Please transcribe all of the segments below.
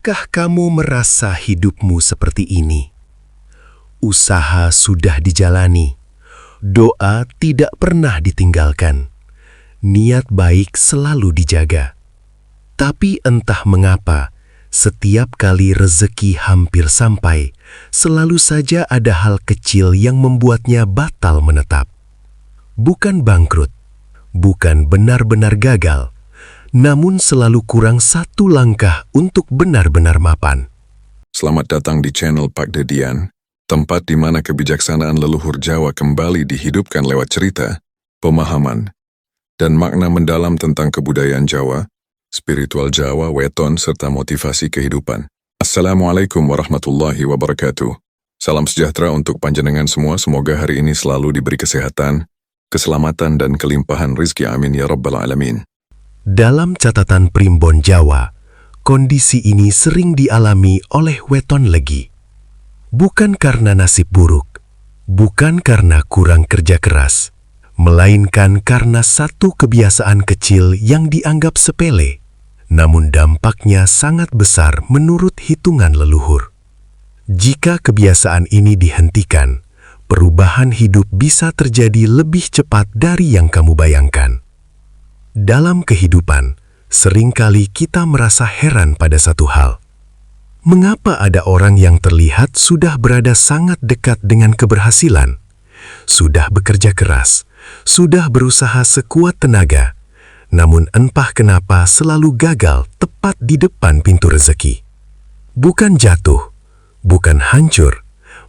Pernahkah kamu merasa hidupmu seperti ini? Usaha sudah dijalani, doa tidak pernah ditinggalkan, niat baik selalu dijaga. Tapi entah mengapa, setiap kali rezeki hampir sampai, selalu saja ada hal kecil yang membuatnya batal menetap. Bukan bangkrut, bukan benar-benar gagal, namun selalu kurang satu langkah untuk benar-benar mapan. Selamat datang di channel Pak Dedian, tempat di mana kebijaksanaan leluhur Jawa kembali dihidupkan lewat cerita, pemahaman, dan makna mendalam tentang kebudayaan Jawa, spiritual Jawa, weton, serta motivasi kehidupan. Assalamualaikum warahmatullahi wabarakatuh. Salam sejahtera untuk panjenengan semua, semoga hari ini selalu diberi kesehatan, keselamatan, dan kelimpahan rizki, amin ya rabbal alamin. Dalam catatan Primbon Jawa, kondisi ini sering dialami oleh weton legi. Bukan karena nasib buruk, bukan karena kurang kerja keras, melainkan karena satu kebiasaan kecil yang dianggap sepele, namun dampaknya sangat besar menurut hitungan leluhur. Jika kebiasaan ini dihentikan, perubahan hidup bisa terjadi lebih cepat dari yang kamu bayangkan. Dalam kehidupan, seringkali kita merasa heran pada satu hal. Mengapa ada orang yang terlihat sudah berada sangat dekat dengan keberhasilan, sudah bekerja keras, sudah berusaha sekuat tenaga, namun entah kenapa selalu gagal tepat di depan pintu rezeki. Bukan jatuh, bukan hancur,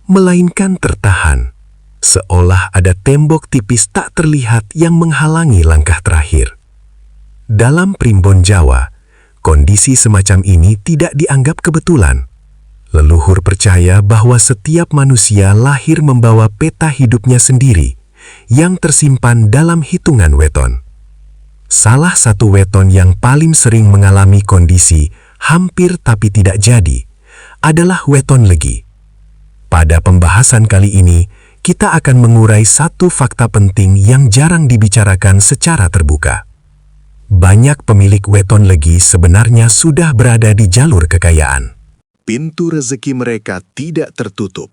melainkan tertahan, seolah ada tembok tipis tak terlihat yang menghalangi langkah terakhir. Dalam Primbon Jawa, kondisi semacam ini tidak dianggap kebetulan. Leluhur percaya bahwa setiap manusia lahir membawa peta hidupnya sendiri yang tersimpan dalam hitungan weton. Salah satu weton yang paling sering mengalami kondisi hampir tapi tidak jadi adalah weton legi. Pada pembahasan kali ini, kita akan mengurai satu fakta penting yang jarang dibicarakan secara terbuka. Banyak pemilik weton legi sebenarnya sudah berada di jalur kekayaan. Pintu rezeki mereka tidak tertutup,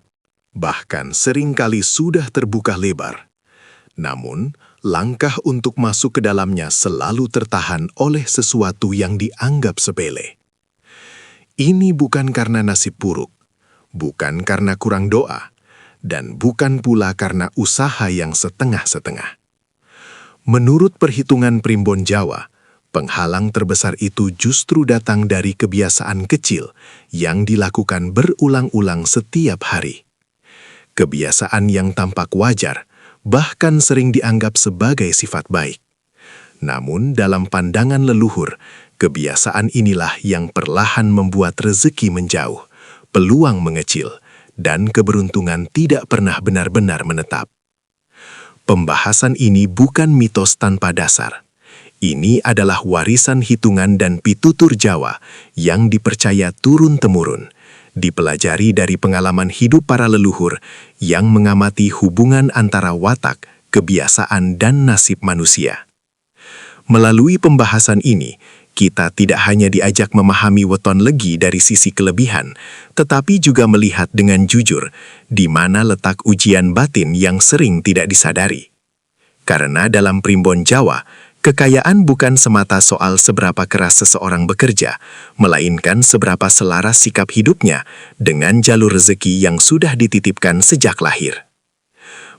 bahkan seringkali sudah terbuka lebar. Namun, langkah untuk masuk ke dalamnya selalu tertahan oleh sesuatu yang dianggap sepele. Ini bukan karena nasib buruk, bukan karena kurang doa, dan bukan pula karena usaha yang setengah-setengah. Menurut perhitungan Primbon Jawa, penghalang terbesar itu justru datang dari kebiasaan kecil yang dilakukan berulang-ulang setiap hari. Kebiasaan yang tampak wajar, bahkan sering dianggap sebagai sifat baik. Namun dalam pandangan leluhur, kebiasaan inilah yang perlahan membuat rezeki menjauh, peluang mengecil, dan keberuntungan tidak pernah benar-benar menetap. Pembahasan ini bukan mitos tanpa dasar. Ini adalah warisan hitungan dan pitutur Jawa yang dipercaya turun-temurun, dipelajari dari pengalaman hidup para leluhur yang mengamati hubungan antara watak, kebiasaan, dan nasib manusia. Melalui pembahasan ini, kita tidak hanya diajak memahami weton legi dari sisi kelebihan, tetapi juga melihat dengan jujur di mana letak ujian batin yang sering tidak disadari. Karena dalam Primbon Jawa, kekayaan bukan semata soal seberapa keras seseorang bekerja, melainkan seberapa selaras sikap hidupnya dengan jalur rezeki yang sudah dititipkan sejak lahir.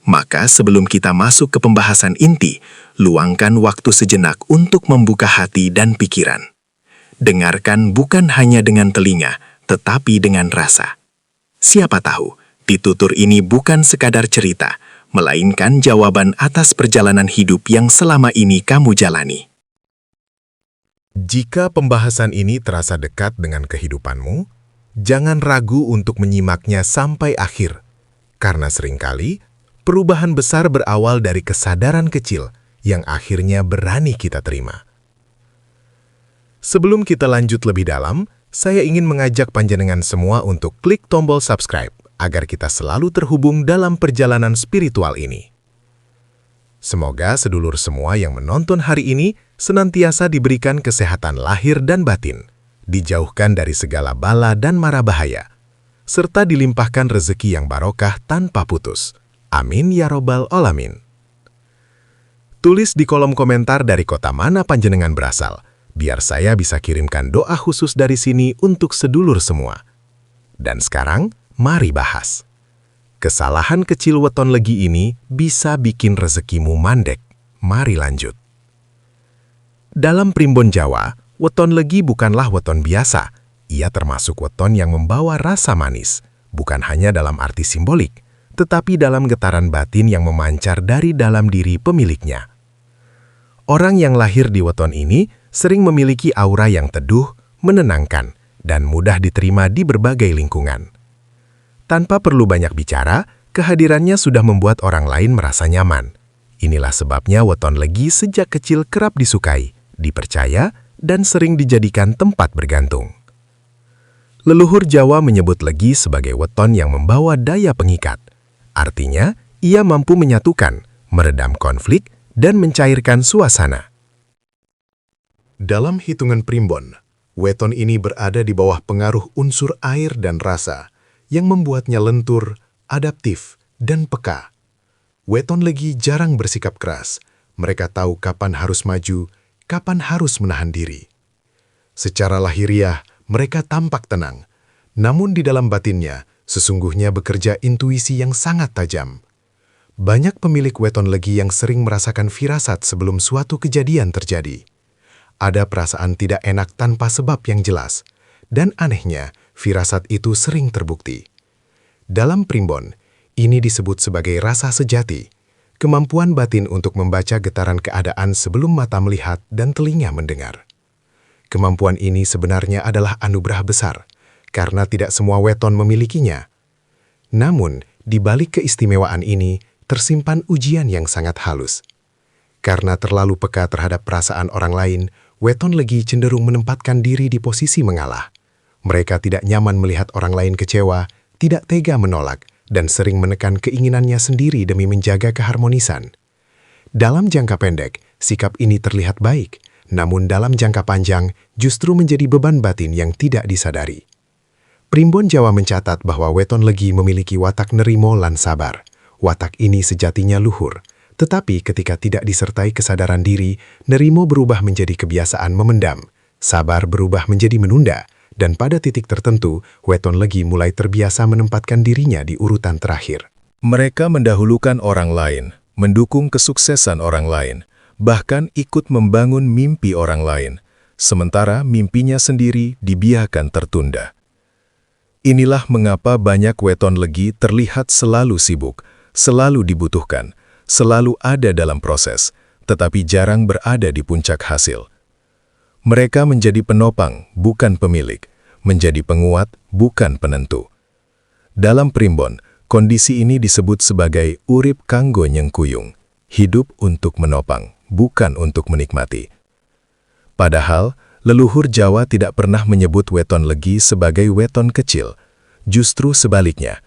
Maka sebelum kita masuk ke pembahasan inti, luangkan waktu sejenak untuk membuka hati dan pikiran. Dengarkan bukan hanya dengan telinga, tetapi dengan rasa. Siapa tahu, pitutur ini bukan sekadar cerita, melainkan jawaban atas perjalanan hidup yang selama ini kamu jalani. Jika pembahasan ini terasa dekat dengan kehidupanmu, jangan ragu untuk menyimaknya sampai akhir, karena seringkali perubahan besar berawal dari kesadaran kecil yang akhirnya berani kita terima. Sebelum kita lanjut lebih dalam, saya ingin mengajak panjenengan semua untuk klik tombol subscribe agar kita selalu terhubung dalam perjalanan spiritual ini. Semoga sedulur semua yang menonton hari ini senantiasa diberikan kesehatan lahir dan batin, dijauhkan dari segala bala dan mara bahaya, serta dilimpahkan rezeki yang barokah tanpa putus. Amin ya robbal alamin. Tulis di kolom komentar dari kota mana panjenengan berasal, biar saya bisa kirimkan doa khusus dari sini untuk sedulur semua. Dan sekarang, mari bahas. Kesalahan kecil weton legi ini bisa bikin rezekimu mandek. Mari lanjut. Dalam primbon Jawa, weton legi bukanlah weton biasa. Ia termasuk weton yang membawa rasa manis, bukan hanya dalam arti simbolik, tetapi dalam getaran batin yang memancar dari dalam diri pemiliknya. Orang yang lahir di weton ini sering memiliki aura yang teduh, menenangkan, dan mudah diterima di berbagai lingkungan. Tanpa perlu banyak bicara, kehadirannya sudah membuat orang lain merasa nyaman. Inilah sebabnya weton legi sejak kecil kerap disukai, dipercaya, dan sering dijadikan tempat bergantung. Leluhur Jawa menyebut legi sebagai weton yang membawa daya pengikat. Artinya, ia mampu menyatukan, meredam konflik, dan mencairkan suasana. Dalam hitungan primbon, weton ini berada di bawah pengaruh unsur air dan rasa yang membuatnya lentur, adaptif, dan peka. Weton legi jarang bersikap keras. Mereka tahu kapan harus maju, kapan harus menahan diri. Secara lahiriah, mereka tampak tenang. Namun di dalam batinnya, sesungguhnya bekerja intuisi yang sangat tajam. Banyak pemilik weton legi yang sering merasakan firasat sebelum suatu kejadian terjadi. Ada perasaan tidak enak tanpa sebab yang jelas, dan anehnya, firasat itu sering terbukti. Dalam primbon, ini disebut sebagai rasa sejati, kemampuan batin untuk membaca getaran keadaan sebelum mata melihat dan telinga mendengar. Kemampuan ini sebenarnya adalah anugerah besar, karena tidak semua weton memilikinya. Namun, di balik keistimewaan ini, tersimpan ujian yang sangat halus. Karena terlalu peka terhadap perasaan orang lain, weton legi cenderung menempatkan diri di posisi mengalah. Mereka tidak nyaman melihat orang lain kecewa, tidak tega menolak, dan sering menekan keinginannya sendiri demi menjaga keharmonisan. Dalam jangka pendek, sikap ini terlihat baik, namun dalam jangka panjang justru menjadi beban batin yang tidak disadari. Primbon Jawa mencatat bahwa weton legi memiliki watak nerimo lan sabar. Watak ini sejatinya luhur, tetapi ketika tidak disertai kesadaran diri, nerimo berubah menjadi kebiasaan memendam, sabar berubah menjadi menunda, dan pada titik tertentu, weton legi mulai terbiasa menempatkan dirinya di urutan terakhir. Mereka mendahulukan orang lain, mendukung kesuksesan orang lain, bahkan ikut membangun mimpi orang lain, sementara mimpinya sendiri dibiarkan tertunda. Inilah mengapa banyak weton legi terlihat selalu sibuk, selalu dibutuhkan, selalu ada dalam proses, tetapi jarang berada di puncak hasil. Mereka menjadi penopang, bukan pemilik, menjadi penguat, bukan penentu. Dalam primbon, kondisi ini disebut sebagai urip kanggo nyengkuyung, hidup untuk menopang, bukan untuk menikmati. Padahal, leluhur Jawa tidak pernah menyebut weton legi sebagai weton kecil. Justru sebaliknya,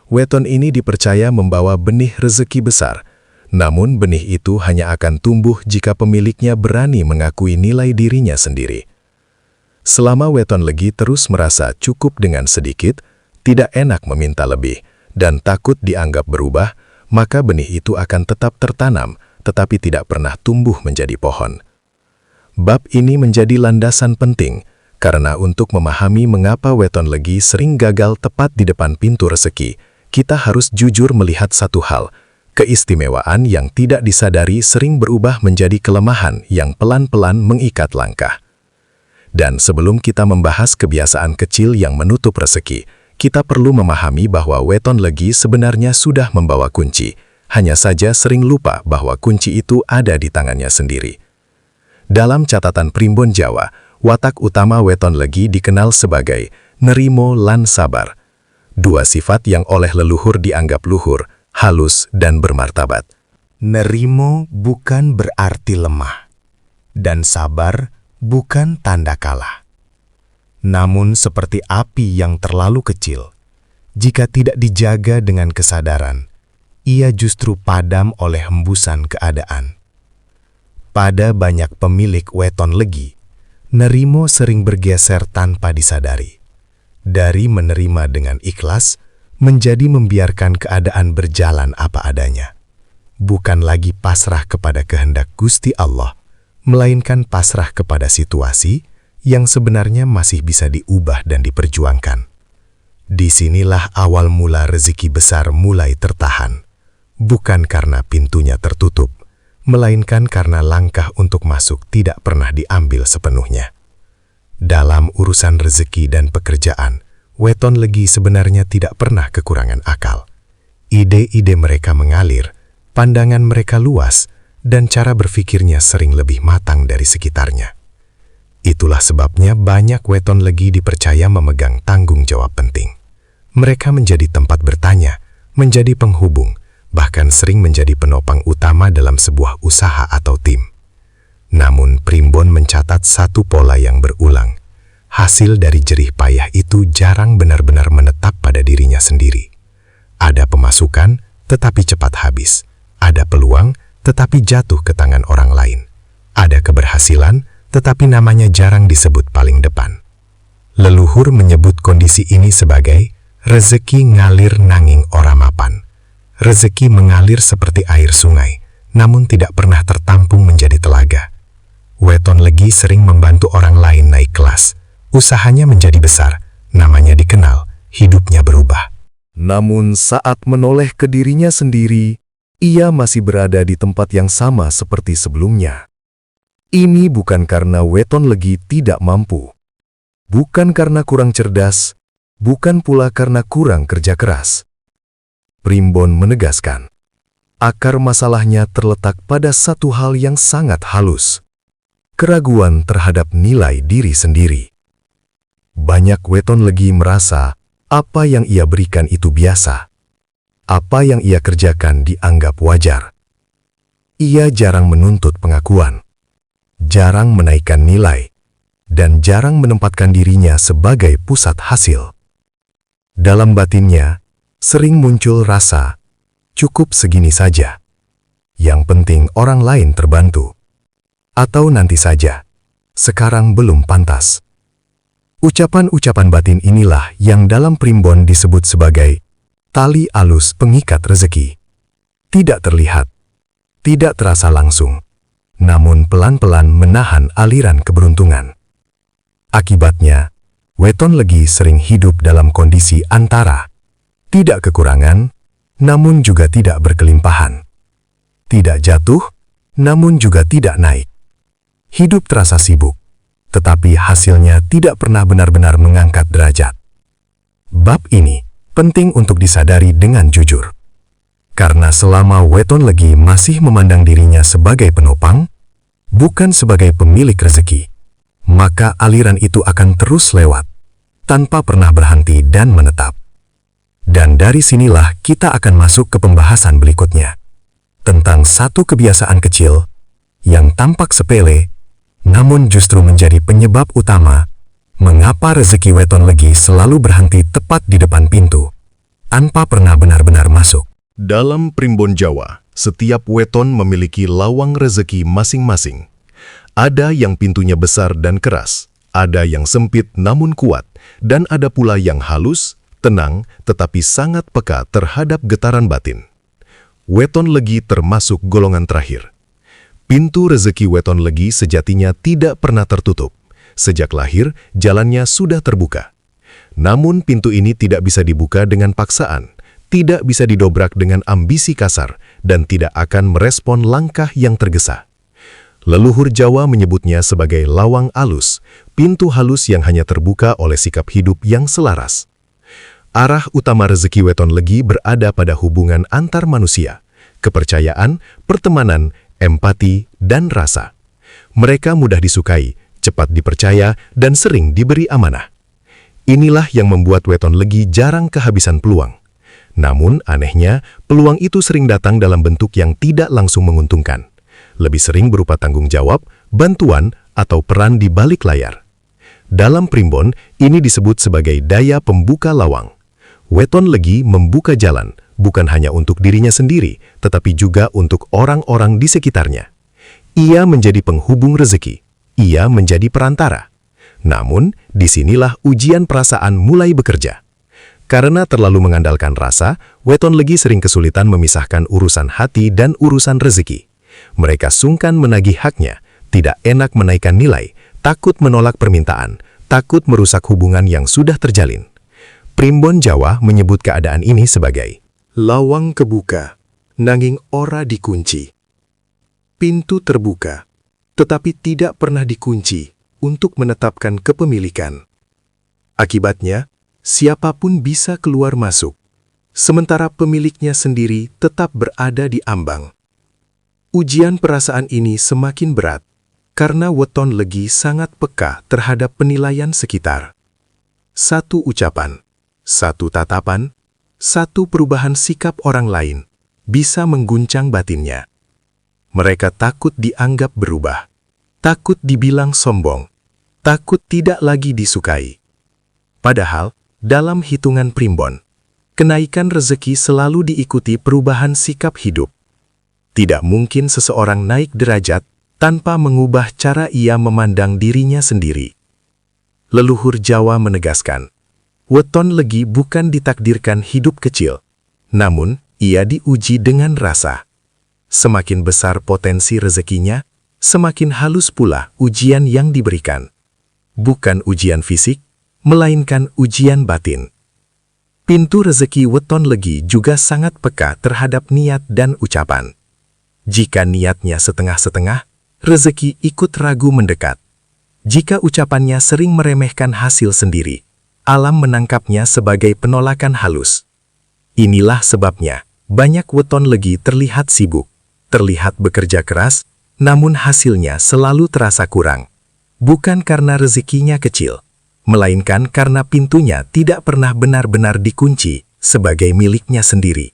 weton ini dipercaya membawa benih rezeki besar, namun benih itu hanya akan tumbuh jika pemiliknya berani mengakui nilai dirinya sendiri. Selama weton legi terus merasa cukup dengan sedikit, tidak enak meminta lebih, dan takut dianggap berubah, maka benih itu akan tetap tertanam, tetapi tidak pernah tumbuh menjadi pohon. Bab ini menjadi landasan penting, karena untuk memahami mengapa weton legi sering gagal tepat di depan pintu rezeki, kita harus jujur melihat satu hal, keistimewaan yang tidak disadari sering berubah menjadi kelemahan yang pelan-pelan mengikat langkah. Dan sebelum kita membahas kebiasaan kecil yang menutup rezeki, kita perlu memahami bahwa weton legi sebenarnya sudah membawa kunci, hanya saja sering lupa bahwa kunci itu ada di tangannya sendiri. Dalam catatan primbon Jawa, watak utama weton legi dikenal sebagai nerimo lan sabar. Dua sifat yang oleh leluhur dianggap luhur, halus, dan bermartabat. Nerimo bukan berarti lemah, dan sabar bukan tanda kalah. Namun seperti api yang terlalu kecil, jika tidak dijaga dengan kesadaran, ia justru padam oleh hembusan keadaan. Pada banyak pemilik weton legi, Nerimo sering bergeser tanpa disadari. Dari menerima dengan ikhlas, menjadi membiarkan keadaan berjalan apa adanya. Bukan lagi pasrah kepada kehendak Gusti Allah, melainkan pasrah kepada situasi yang sebenarnya masih bisa diubah dan diperjuangkan. Disinilah awal mula rezeki besar mulai tertahan, bukan karena pintunya tertutup, melainkan karena langkah untuk masuk tidak pernah diambil sepenuhnya. Dalam urusan rezeki dan pekerjaan, weton legi sebenarnya tidak pernah kekurangan akal. Ide-ide mereka mengalir, pandangan mereka luas, dan cara berpikirnya sering lebih matang dari sekitarnya. Itulah sebabnya banyak weton legi dipercaya memegang tanggung jawab penting. Mereka menjadi tempat bertanya, menjadi penghubung, bahkan sering menjadi penopang utama dalam sebuah usaha atau tim. Namun Primbon mencatat satu pola yang berulang. Hasil dari jerih payah itu jarang benar-benar menetap pada dirinya sendiri. Ada pemasukan, tetapi cepat habis. Ada peluang, tetapi jatuh ke tangan orang lain. Ada keberhasilan, tetapi namanya jarang disebut paling depan. Leluhur menyebut kondisi ini sebagai rezeki ngalir nanging ora mapan. Rezeki mengalir seperti air sungai, namun tidak pernah tertampung menjadi telaga. Weton legi sering membantu orang lain naik kelas. Usahanya menjadi besar, namanya dikenal, hidupnya berubah. Namun saat menoleh ke dirinya sendiri, ia masih berada di tempat yang sama seperti sebelumnya. Ini bukan karena weton legi tidak mampu. Bukan karena kurang cerdas, bukan pula karena kurang kerja keras. Primbon menegaskan, akar masalahnya terletak pada satu hal yang sangat halus. Keraguan terhadap nilai diri sendiri. Banyak weton legi merasa apa yang ia berikan itu biasa. Apa yang ia kerjakan dianggap wajar. Ia jarang menuntut pengakuan, jarang menaikkan nilai, dan jarang menempatkan dirinya sebagai pusat hasil. Dalam batinnya, sering muncul rasa, cukup segini saja. Yang penting orang lain terbantu. Atau nanti saja, sekarang belum pantas. Ucapan-ucapan batin inilah yang dalam Primbon disebut sebagai tali alus pengikat rezeki. Tidak terlihat, tidak terasa langsung, namun pelan-pelan menahan aliran keberuntungan. Akibatnya, weton legi sering hidup dalam kondisi antara tidak kekurangan, namun juga tidak berkelimpahan. Tidak jatuh, namun juga tidak naik. Hidup terasa sibuk, tetapi hasilnya tidak pernah benar-benar mengangkat derajat. Bab ini penting untuk disadari dengan jujur. Karena selama weton legi masih memandang dirinya sebagai penopang, bukan sebagai pemilik rezeki, maka aliran itu akan terus lewat, tanpa pernah berhenti dan menetap. Dan dari sinilah kita akan masuk ke pembahasan berikutnya, tentang satu kebiasaan kecil, yang tampak sepele, namun justru menjadi penyebab utama, mengapa rezeki weton legi selalu berhenti tepat di depan pintu, tanpa pernah benar-benar masuk. Dalam Primbon Jawa, setiap weton memiliki lawang rezeki masing-masing. Ada yang pintunya besar dan keras, ada yang sempit namun kuat, dan ada pula yang halus, tenang, tetapi sangat peka terhadap getaran batin. Weton legi termasuk golongan terakhir. Pintu rezeki weton legi sejatinya tidak pernah tertutup. Sejak lahir, jalannya sudah terbuka. Namun pintu ini tidak bisa dibuka dengan paksaan, tidak bisa didobrak dengan ambisi kasar, dan tidak akan merespon langkah yang tergesa. Leluhur Jawa menyebutnya sebagai lawang alus, pintu halus yang hanya terbuka oleh sikap hidup yang selaras. Arah utama rezeki weton legi berada pada hubungan antar manusia, kepercayaan, pertemanan, empati, dan rasa. Mereka mudah disukai, cepat dipercaya, dan sering diberi amanah. Inilah yang membuat weton legi jarang kehabisan peluang. Namun, anehnya, peluang itu sering datang dalam bentuk yang tidak langsung menguntungkan. Lebih sering berupa tanggung jawab, bantuan, atau peran di balik layar. Dalam Primbon, ini disebut sebagai daya pembuka lawang. Weton legi membuka jalan, bukan hanya untuk dirinya sendiri, tetapi juga untuk orang-orang di sekitarnya. Ia menjadi penghubung rezeki. ia menjadi perantara. Namun, disinilah ujian perasaan mulai bekerja. Karena terlalu mengandalkan rasa, weton legi sering kesulitan memisahkan urusan hati dan urusan rezeki. Mereka sungkan menagih haknya, tidak enak menaikkan nilai, takut menolak permintaan, takut merusak hubungan yang sudah terjalin. Primbon Jawa menyebut keadaan ini sebagai lawang kebuka, nanging ora dikunci. Pintu terbuka, tetapi tidak pernah dikunci untuk menetapkan kepemilikan. Akibatnya, siapapun bisa keluar masuk, sementara pemiliknya sendiri tetap berada di ambang. Ujian perasaan ini semakin berat, karena weton legi sangat peka terhadap penilaian sekitar. Satu ucapan, satu tatapan, satu perubahan sikap orang lain bisa mengguncang batinnya. Mereka takut dianggap berubah, takut dibilang sombong, takut tidak lagi disukai. Padahal, dalam hitungan primbon, kenaikan rezeki selalu diikuti perubahan sikap hidup. Tidak mungkin seseorang naik derajat tanpa mengubah cara ia memandang dirinya sendiri. Leluhur Jawa menegaskan, weton legi bukan ditakdirkan hidup kecil, namun ia diuji dengan rasa. Semakin besar potensi rezekinya, semakin halus pula ujian yang diberikan. Bukan ujian fisik, melainkan ujian batin. Pintu rezeki weton legi juga sangat peka terhadap niat dan ucapan. Jika niatnya setengah-setengah, rezeki ikut ragu mendekat. Jika ucapannya sering meremehkan hasil sendiri, alam menangkapnya sebagai penolakan halus. Inilah sebabnya, banyak weton legi terlihat sibuk, terlihat bekerja keras, namun hasilnya selalu terasa kurang. Bukan karena rezekinya kecil, melainkan karena pintunya tidak pernah benar-benar dikunci sebagai miliknya sendiri.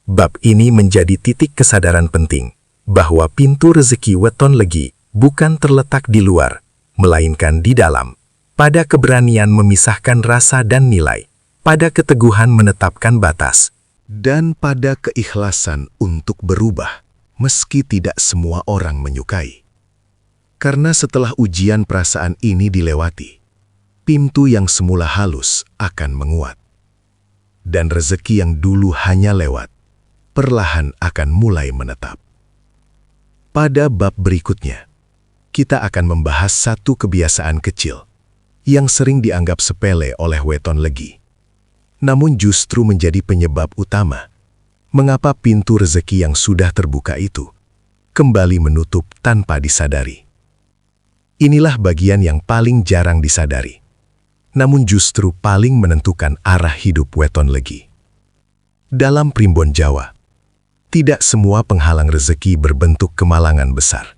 Bab ini menjadi titik kesadaran penting, bahwa pintu rezeki weton legi bukan terletak di luar, melainkan di dalam. Pada keberanian memisahkan rasa dan nilai, pada keteguhan menetapkan batas, Dan pada keikhlasan untuk berubah, meski tidak semua orang menyukai. Karena setelah ujian perasaan ini dilewati, pintu yang semula halus akan menguat. Dan rezeki yang dulu hanya lewat, perlahan akan mulai menetap. Pada bab berikutnya, kita akan membahas satu kebiasaan kecil yang sering dianggap sepele oleh weton legi, namun justru menjadi penyebab utama mengapa pintu rezeki yang sudah terbuka itu kembali menutup tanpa disadari. Inilah bagian yang paling jarang disadari, namun justru paling menentukan arah hidup weton legi. Dalam primbon Jawa, tidak semua penghalang rezeki berbentuk kemalangan besar.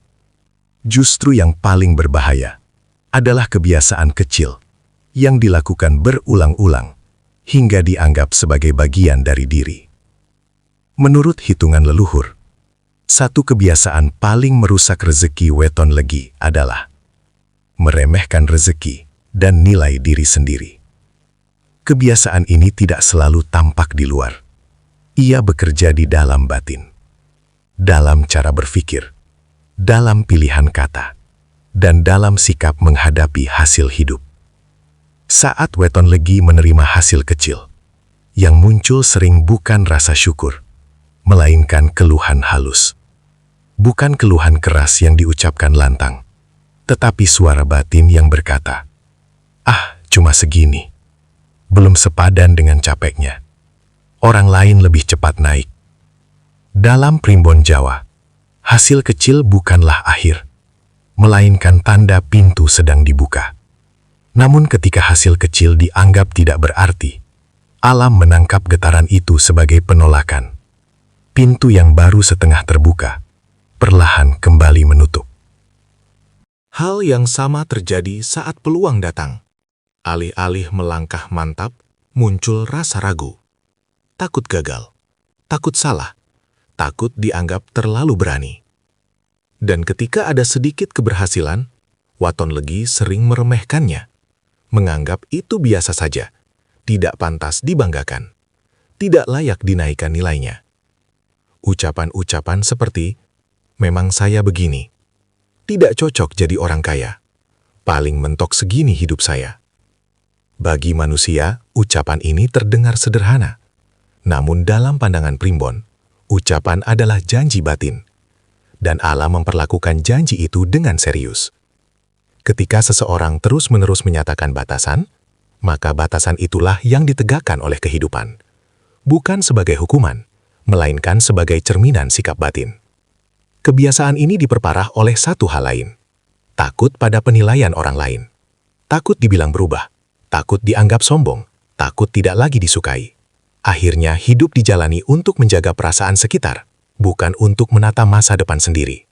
Justru yang paling berbahaya adalah kebiasaan kecil yang dilakukan berulang-ulang hingga dianggap sebagai bagian dari diri. Menurut hitungan leluhur, satu kebiasaan paling merusak rezeki weton legi adalah meremehkan rezeki dan nilai diri sendiri. Kebiasaan ini tidak selalu tampak di luar. Ia bekerja di dalam batin, dalam cara berpikir, dalam pilihan kata, dan dalam sikap menghadapi hasil hidup. Saat weton legi menerima hasil kecil, yang muncul sering bukan rasa syukur, melainkan keluhan halus. Bukan keluhan keras yang diucapkan lantang, tetapi suara batin yang berkata, "Ah, cuma segini. Belum sepadan dengan capeknya. Orang lain lebih cepat naik." Dalam primbon Jawa, hasil kecil bukanlah akhir, melainkan tanda pintu sedang dibuka. Namun ketika hasil kecil dianggap tidak berarti, alam menangkap getaran itu sebagai penolakan. Pintu yang baru setengah terbuka, perlahan kembali menutup. Hal yang sama terjadi saat peluang datang. Alih-alih melangkah mantap, muncul rasa ragu. Takut gagal, takut salah, takut dianggap terlalu berani. Dan ketika ada sedikit keberhasilan, weton legi sering meremehkannya, menganggap itu biasa saja, tidak pantas dibanggakan, tidak layak dinaikkan nilainya. Ucapan-ucapan seperti, "Memang saya begini," tidak cocok jadi orang kaya. Paling mentok segini hidup saya." Bagi manusia, ucapan ini terdengar sederhana. Namun dalam pandangan Primbon, ucapan adalah janji batin. Dan Allah memperlakukan janji itu dengan serius. Ketika seseorang terus-menerus menyatakan batasan, maka batasan itulah yang ditegakkan oleh kehidupan. Bukan sebagai hukuman, melainkan sebagai cerminan sikap batin. Kebiasaan ini diperparah oleh satu hal lain. Takut pada penilaian orang lain. Takut dibilang berubah. Takut dianggap sombong. Takut tidak lagi disukai. Akhirnya hidup dijalani untuk menjaga perasaan sekitar, bukan untuk menata masa depan sendiri.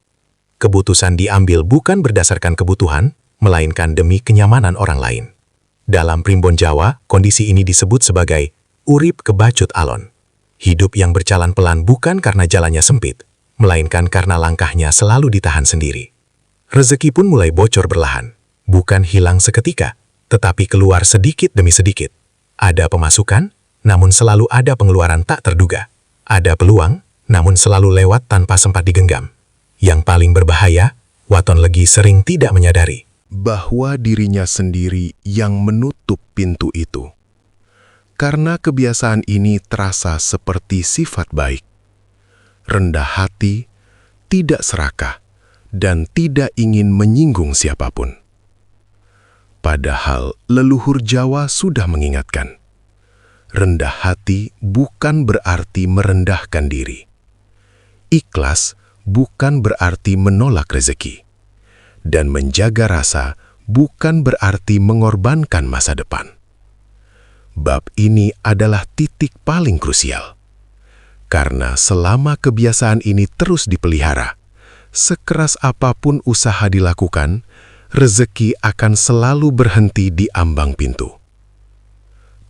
Keputusan diambil bukan berdasarkan kebutuhan, melainkan demi kenyamanan orang lain. Dalam Primbon Jawa, kondisi ini disebut sebagai urip kebacut alon. Hidup yang berjalan pelan bukan karena jalannya sempit, melainkan karena langkahnya selalu ditahan sendiri. Rezeki pun mulai bocor perlahan, bukan hilang seketika, tetapi keluar sedikit demi sedikit. Ada pemasukan, namun selalu ada pengeluaran tak terduga. Ada peluang, namun selalu lewat tanpa sempat digenggam. Yang paling berbahaya, Waton Legi sering tidak menyadari bahwa dirinya sendiri yang menutup pintu itu. Karena kebiasaan ini terasa seperti sifat baik, rendah hati, tidak serakah, dan tidak ingin menyinggung siapapun. Padahal leluhur Jawa sudah mengingatkan, rendah hati bukan berarti merendahkan diri. Ikhlas bukan berarti menolak rezeki. Dan menjaga rasa bukan berarti mengorbankan masa depan. Bab ini adalah titik paling krusial. Karena selama kebiasaan ini terus dipelihara, sekeras apapun usaha dilakukan, rezeki akan selalu berhenti di ambang pintu.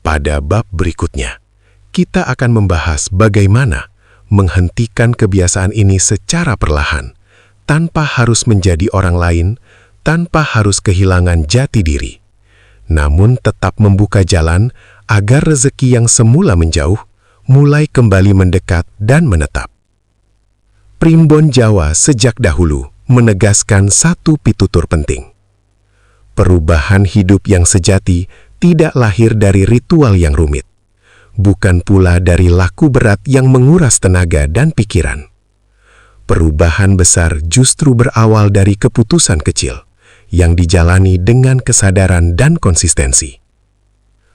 Pada bab berikutnya, kita akan membahas bagaimana menghentikan kebiasaan ini secara perlahan, tanpa harus menjadi orang lain, tanpa harus kehilangan jati diri, namun tetap membuka jalan agar rezeki yang semula menjauh, mulai kembali mendekat dan menetap. Primbon Jawa sejak dahulu menegaskan satu pitutur penting. Perubahan hidup yang sejati tidak lahir dari ritual yang rumit, bukan pula dari laku berat yang menguras tenaga dan pikiran. Perubahan besar justru berawal dari keputusan kecil yang dijalani dengan kesadaran dan konsistensi.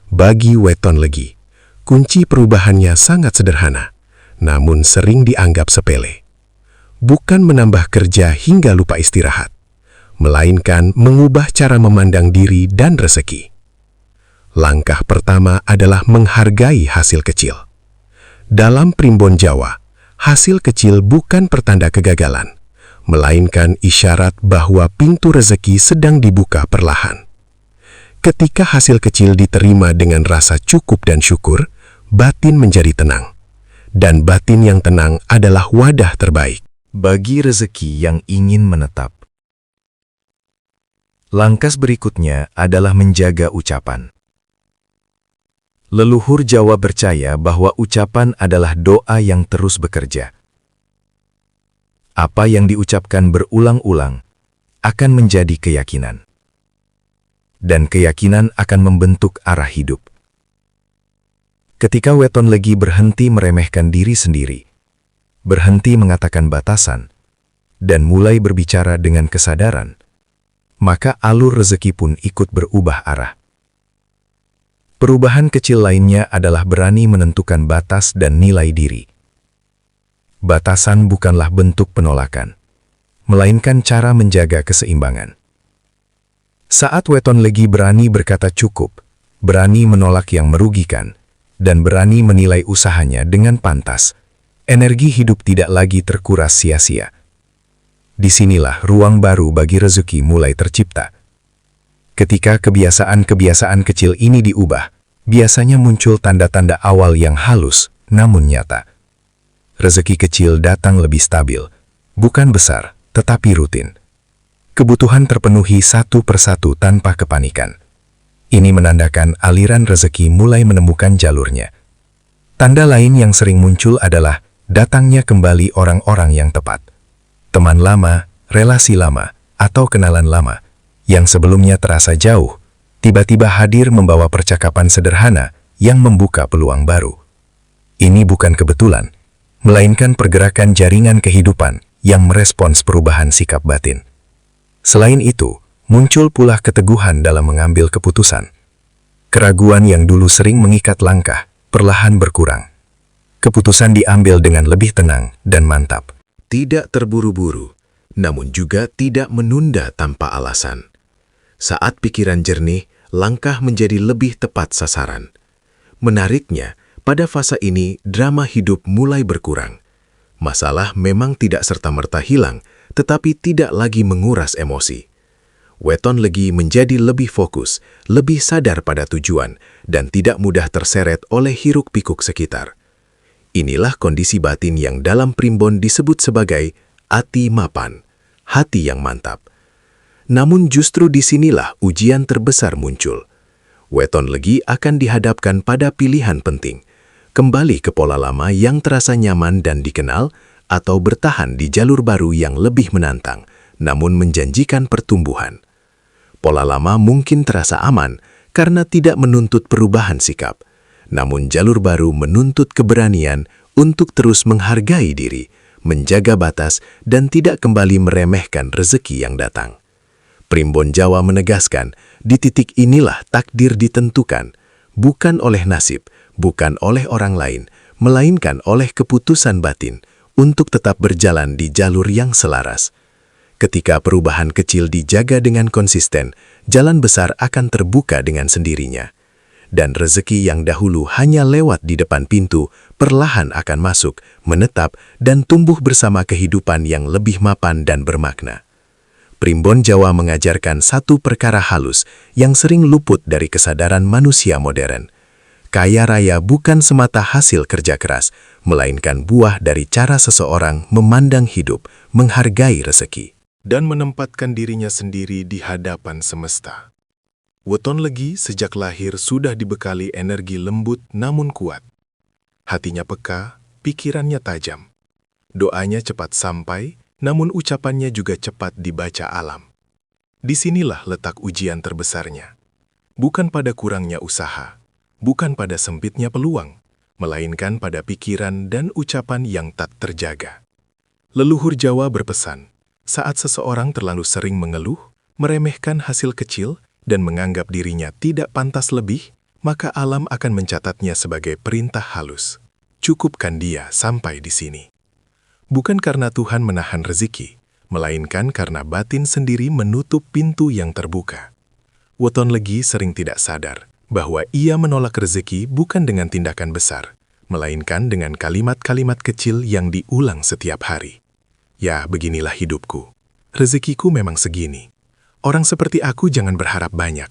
Bagi Weton Legi, kunci perubahannya sangat sederhana, namun sering dianggap sepele. Bukan menambah kerja hingga lupa istirahat, melainkan mengubah cara memandang diri dan rezeki. Langkah pertama adalah menghargai hasil kecil. Dalam Primbon Jawa, hasil kecil bukan pertanda kegagalan, melainkan isyarat bahwa pintu rezeki sedang dibuka perlahan. Ketika hasil kecil diterima dengan rasa cukup dan syukur, batin menjadi tenang. Dan batin yang tenang adalah wadah terbaik bagi rezeki yang ingin menetap. Langkah berikutnya adalah menjaga ucapan. Leluhur Jawa percaya bahwa ucapan adalah doa yang terus bekerja. Apa yang diucapkan berulang-ulang akan menjadi keyakinan. Dan keyakinan akan membentuk arah hidup. Ketika Weton Legi berhenti meremehkan diri sendiri, berhenti mengatakan batasan, dan mulai berbicara dengan kesadaran, maka alur rezeki pun ikut berubah arah. Perubahan kecil lainnya adalah berani menentukan batas dan nilai diri. Batasan bukanlah bentuk penolakan, melainkan cara menjaga keseimbangan. Saat Weton Legi berani berkata cukup, berani menolak yang merugikan, dan berani menilai usahanya dengan pantas, energi hidup tidak lagi terkuras sia-sia. Disinilah ruang baru bagi rezeki mulai tercipta. Ketika kebiasaan-kebiasaan kecil ini diubah, biasanya muncul tanda-tanda awal yang halus, namun nyata. Rezeki kecil datang lebih stabil, bukan besar, tetapi rutin. Kebutuhan terpenuhi satu persatu tanpa kepanikan. Ini menandakan aliran rezeki mulai menemukan jalurnya. Tanda lain yang sering muncul adalah datangnya kembali orang-orang yang tepat. Teman lama, relasi lama, atau kenalan lama yang sebelumnya terasa jauh, tiba-tiba hadir membawa percakapan sederhana yang membuka peluang baru. Ini bukan kebetulan, melainkan pergerakan jaringan kehidupan yang merespons perubahan sikap batin. Selain itu, muncul pula keteguhan dalam mengambil keputusan. Keraguan yang dulu sering mengikat langkah, perlahan berkurang. Keputusan diambil dengan lebih tenang dan mantap. Tidak terburu-buru, namun juga tidak menunda tanpa alasan. Saat pikiran jernih, langkah menjadi lebih tepat sasaran. Menariknya, pada fase ini drama hidup mulai berkurang. Masalah memang tidak serta-merta hilang, tetapi tidak lagi menguras emosi. Weton Legi menjadi lebih fokus, lebih sadar pada tujuan, dan tidak mudah terseret oleh hiruk-pikuk sekitar. Inilah kondisi batin yang dalam primbon disebut sebagai ati mapan, hati yang mantap. Namun justru disinilah ujian terbesar muncul. Weton Legi akan dihadapkan pada pilihan penting, kembali ke pola lama yang terasa nyaman dan dikenal, atau bertahan di jalur baru yang lebih menantang, namun menjanjikan pertumbuhan. Pola lama mungkin terasa aman karena tidak menuntut perubahan sikap, namun jalur baru menuntut keberanian untuk terus menghargai diri, menjaga batas, dan tidak kembali meremehkan rezeki yang datang. Primbon Jawa menegaskan, di titik inilah takdir ditentukan, bukan oleh nasib, bukan oleh orang lain, melainkan oleh keputusan batin untuk tetap berjalan di jalur yang selaras. Ketika perubahan kecil dijaga dengan konsisten, jalan besar akan terbuka dengan sendirinya. Dan rezeki yang dahulu hanya lewat di depan pintu, perlahan akan masuk, menetap, dan tumbuh bersama kehidupan yang lebih mapan dan bermakna. Primbon Jawa mengajarkan satu perkara halus yang sering luput dari kesadaran manusia modern. Kaya raya bukan semata hasil kerja keras, melainkan buah dari cara seseorang memandang hidup, menghargai rezeki, dan menempatkan dirinya sendiri di hadapan semesta. Weton Legi sejak lahir sudah dibekali energi lembut namun kuat. Hatinya peka, pikirannya tajam. Doanya cepat sampai, namun ucapannya juga cepat dibaca alam. Disinilah letak ujian terbesarnya. Bukan pada kurangnya usaha, bukan pada sempitnya peluang, melainkan pada pikiran dan ucapan yang tak terjaga. Leluhur Jawa berpesan, saat seseorang terlalu sering mengeluh, meremehkan hasil kecil, dan menganggap dirinya tidak pantas lebih, maka alam akan mencatatnya sebagai perintah halus. Cukupkan dia sampai di sini. Bukan karena Tuhan menahan rezeki, melainkan karena batin sendiri menutup pintu yang terbuka. Weton Legi sering tidak sadar bahwa ia menolak rezeki bukan dengan tindakan besar, melainkan dengan kalimat-kalimat kecil yang diulang setiap hari. Ya, beginilah hidupku. Rezekiku memang segini. Orang seperti aku jangan berharap banyak.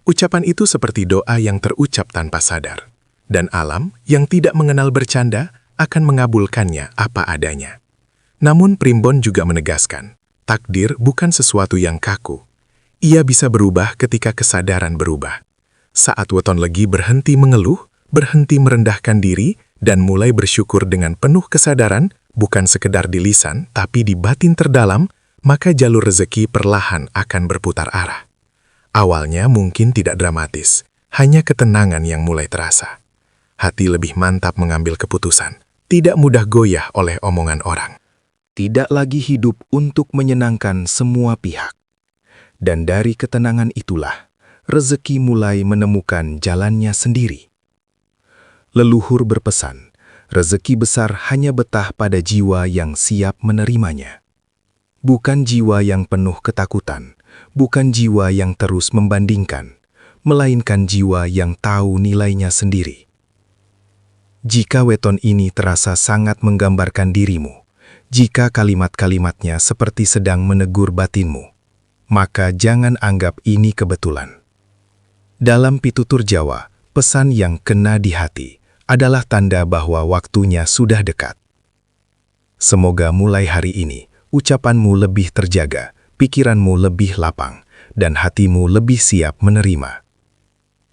Ucapan itu seperti doa yang terucap tanpa sadar. Dan alam yang tidak mengenal bercanda akan mengabulkannya apa adanya. Namun Primbon juga menegaskan, takdir bukan sesuatu yang kaku. Ia bisa berubah ketika kesadaran berubah. Saat Weton Legi berhenti mengeluh, berhenti merendahkan diri, dan mulai bersyukur dengan penuh kesadaran, bukan sekedar di lisan, tapi di batin terdalam, maka jalur rezeki perlahan akan berputar arah. Awalnya mungkin tidak dramatis, hanya ketenangan yang mulai terasa. Hati lebih mantap mengambil keputusan, tidak mudah goyah oleh omongan orang. Tidak lagi hidup untuk menyenangkan semua pihak. Dan dari ketenangan itulah, rezeki mulai menemukan jalannya sendiri. Leluhur berpesan, rezeki besar hanya betah pada jiwa yang siap menerimanya. Bukan jiwa yang penuh ketakutan, bukan jiwa yang terus membandingkan, melainkan jiwa yang tahu nilainya sendiri. Jika weton ini terasa sangat menggambarkan dirimu, jika kalimat-kalimatnya seperti sedang menegur batinmu, maka jangan anggap ini kebetulan. Dalam pitutur Jawa, pesan yang kena di hati adalah tanda bahwa waktunya sudah dekat. Semoga mulai hari ini, ucapanmu lebih terjaga, pikiranmu lebih lapang, dan hatimu lebih siap menerima.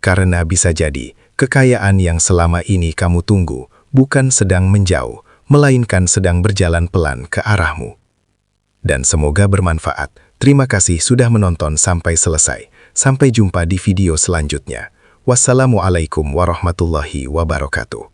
Karena bisa jadi, kekayaan yang selama ini kamu tunggu bukan sedang menjauh, melainkan sedang berjalan pelan ke arahmu. Dan semoga bermanfaat. Terima kasih sudah menonton sampai selesai. Sampai jumpa di video selanjutnya. Wassalamualaikum warahmatullahi wabarakatuh.